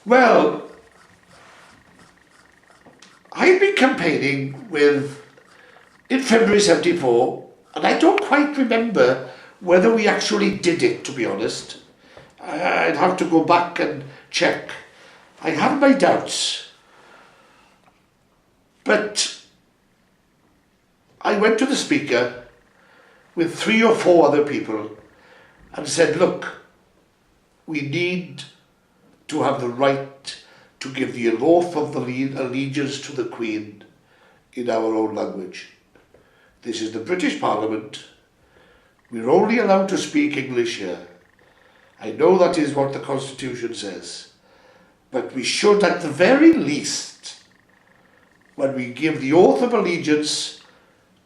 Well, I'd been campaigning in February 74, and I don't quite remember whether we actually did it, to be honest. I'd have to go back and check. I have my doubts. But I went to the Speaker with 3 or 4 other people and said, look, we need to have the right to give the oath of allegiance to the Queen in our own language. This is the British Parliament. We're only allowed to speak English here. I know that is what the Constitution says, but we should at the very least, when we give the oath of allegiance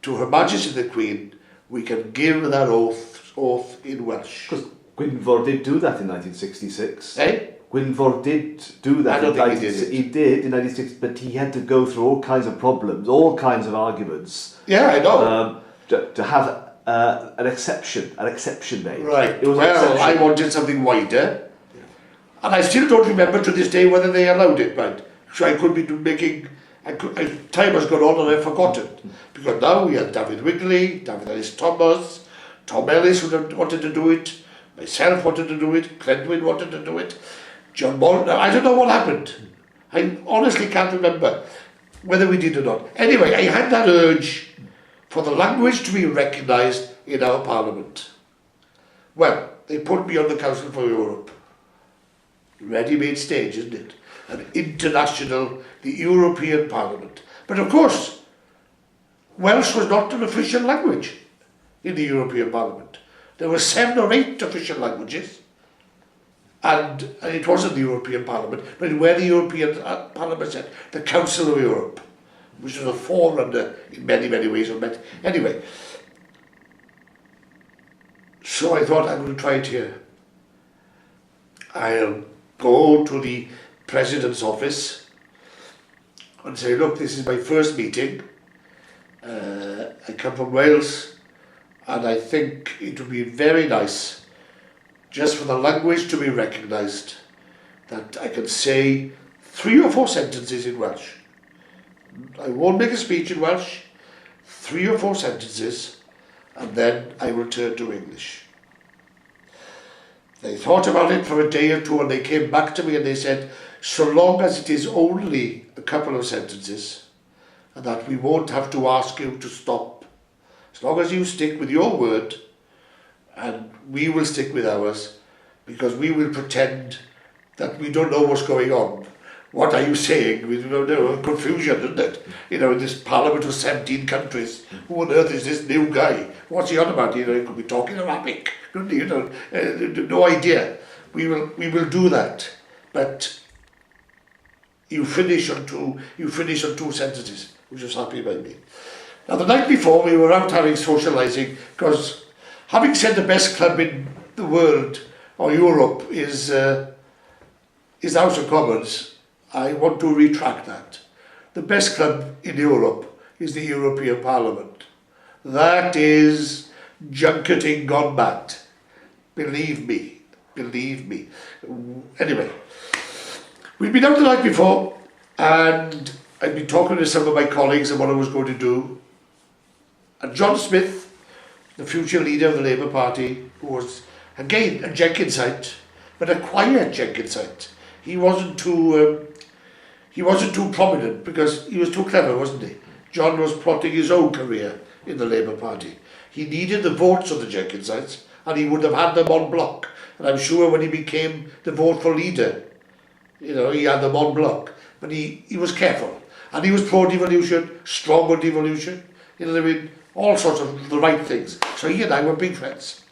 to Her Majesty the Queen, we can give that oath in Welsh. Because Gwynfor did do that in 1966. Eh? Gwynfor did do that. I don't think he did it. He did in 1966, but he had to go through all kinds of problems, all kinds of arguments. Yeah, I know. To have an exception made. Right. It was well, I wanted something wider, and I still don't remember to this day whether they allowed it. Right. So I could be making. Time has gone on and I've forgotten, because now we had David Wigley, David Ellis Thomas, Tom Ellis who wanted to do it, myself wanted to do it, Clendwyn wanted to do it, John Moore. I don't know what happened. I honestly can't remember whether we did or not. Anyway, I had that urge for the language to be recognised in our Parliament. Well, they put me on the Council for Europe. Ready-made stage, isn't it? An international, the European Parliament. But of course, Welsh was not an official language in the European Parliament. There were 7 or 8 official languages, and it wasn't the European Parliament, but where the European Parliament said, the Council of Europe, which was a forerunner in many, many ways. Anyway, so I thought I'm going to try it here. I'll go to the President's office and say, look, this is my first meeting. I come from Wales, and I think it would be very nice just for the language to be recognised that I can say 3 or 4 sentences in Welsh. I won't make a speech in Welsh, 3 or 4 sentences, and then I will turn to English. They thought about it for a day or 2, and they came back to me and they said, so long as it is only a couple of sentences, and that we won't have to ask you to stop, as long as you stick with your word, and we will stick with ours, because we will pretend that we don't know what's going on. What are you saying? We don't know, confusion, isn't it? You know, in this Parliament of 17 countries, who on earth is this new guy? What's he on about? You know, he could be talking Arabic, couldn't he? You know, no idea. We will do that, but you finish on 2 sentences, which was happy about me. Now, the night before, we were out having socialising, because having said the best club in the world, or Europe, is House of Commons, I want to retract that. The best club in Europe is the European Parliament. That is junketing gone mad. Believe me, believe me. Anyway, we'd been out the night before, and I'd been talking to some of my colleagues about what I was going to do. And John Smith, the future leader of the Labour Party, who was, again, a Jenkinsite, but a quiet Jenkinsite. He wasn't too prominent, because he was too clever, wasn't he? John was plotting his own career in the Labour Party. He needed the votes of the Jenkinsites, and he would have had them on block. And I'm sure when he became the vote for leader, you know, he had them on block. But he was careful. And he was pro-devolution, strong on devolution, you know what I mean? All sorts of the right things. So he and I were big friends.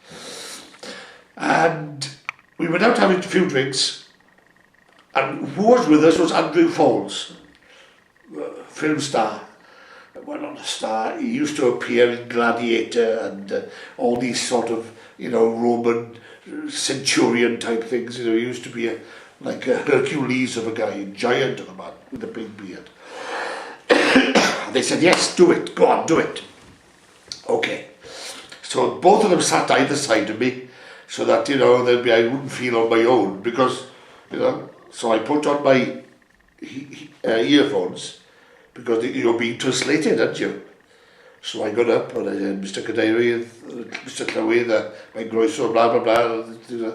And we went out having a few drinks, and who was with us was Andrew Faulds, film star. Well, not a star, he used to appear in Gladiator and all these sort of, you know, Roman centurion type things. You know, he used to be like a Hercules of a guy, giant of a man with a big beard. They said, yes, do it, go on, do it. Okay. So both of them sat either side of me, so that, you know, I wouldn't feel on my own, because, you know, So I put on my earphones, because you're being translated, aren't you? So I got up and I said, Mr. Caderi, Mr. Clywyd, my groeso, blah, blah, blah.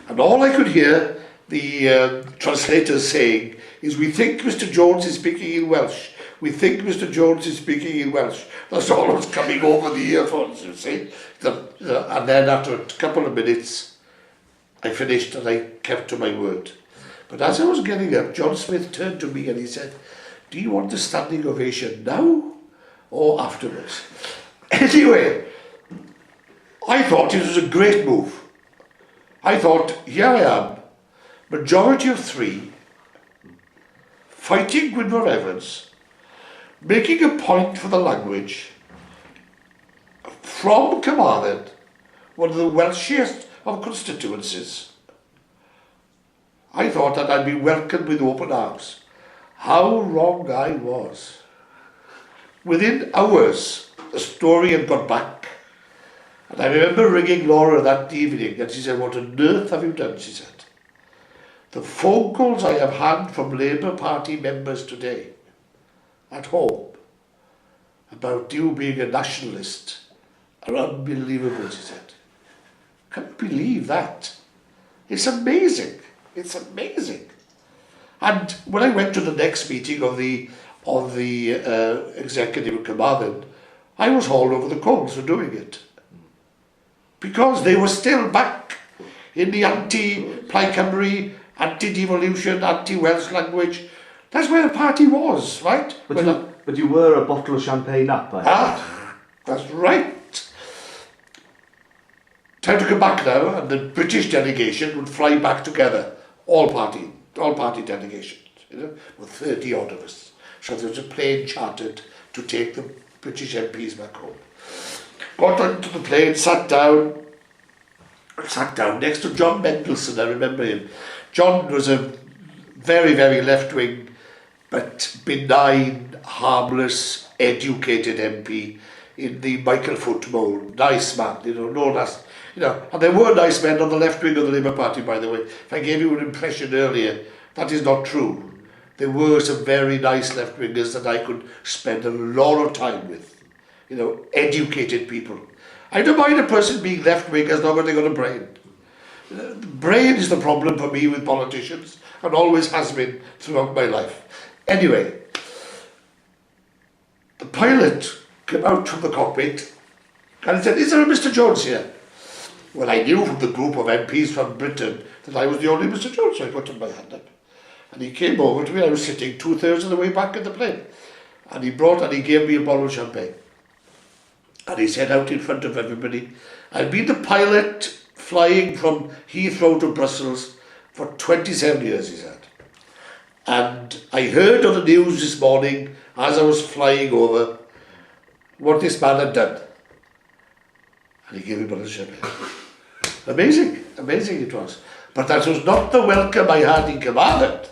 And all I could hear the translators saying is, we think Mr. Jones is speaking in Welsh. We think Mr. Jones is speaking in Welsh. That's all that was coming over the earphones, you see. And then after a couple of minutes, I finished and I kept to my word. But as I was getting up, John Smith turned to me and he said, do you want a standing ovation now or afterwards? Anyway, I thought it was a great move. I thought, here I am, majority of 3, fighting Gwynoro Evans, making a point for the language, from Carmarthen, one of the Welshiest of constituencies. I thought that I'd be welcomed with open arms. How wrong I was. Within hours, the story had got back. And I remember ringing Laura that evening and she said, what on earth have you done, she said. The phone calls I have had from Labour Party members today, at home, about you being a nationalist are unbelievable, she said. Can you believe that? It's amazing. It's amazing. And when I went to the next meeting of the executive of Carmarthen, I was hauled over the coals for doing it. Because they were still back in the anti-Plaid Cymru, anti-devolution, anti-Welsh language. That's where the party was, right? But you were a bottle of champagne up, I think. That's right. Time to come back now, and the British delegation would fly back together, all party delegations, with 30 odd of us. So there was a plane chartered to take the British MPs back home. Got onto the plane, sat down next to John Mendelsohn, I remember him. John was a very, very left-wing, but benign, harmless, educated MP in the Michael Foot mould. Nice man, known as, and there were nice men on the left wing of the Labour Party, by the way. If I gave you an impression earlier, that is not true. There were some very nice left-wingers that I could spend a lot of time with. Educated people. I don't mind a person being left-wing as long as they've got a brain. The brain is the problem for me with politicians, and always has been throughout my life. Anyway, the pilot came out from the cockpit and he said, is there a Mr. Jones here? Well, I knew from the group of MPs from Britain that I was the only Mr. Jones, so I put my hand up. And he came over to me. I was sitting 2/3 of the way back in the plane. And he gave me a bottle of champagne. And he said out in front of everybody, I've been the pilot flying from Heathrow to Brussels for 27 years, he said. And I heard on the news this morning, as I was flying over, what this man had done. And he gave me a bottle of champagne. Amazing it was. But that was not the welcome I had in Carmarthen.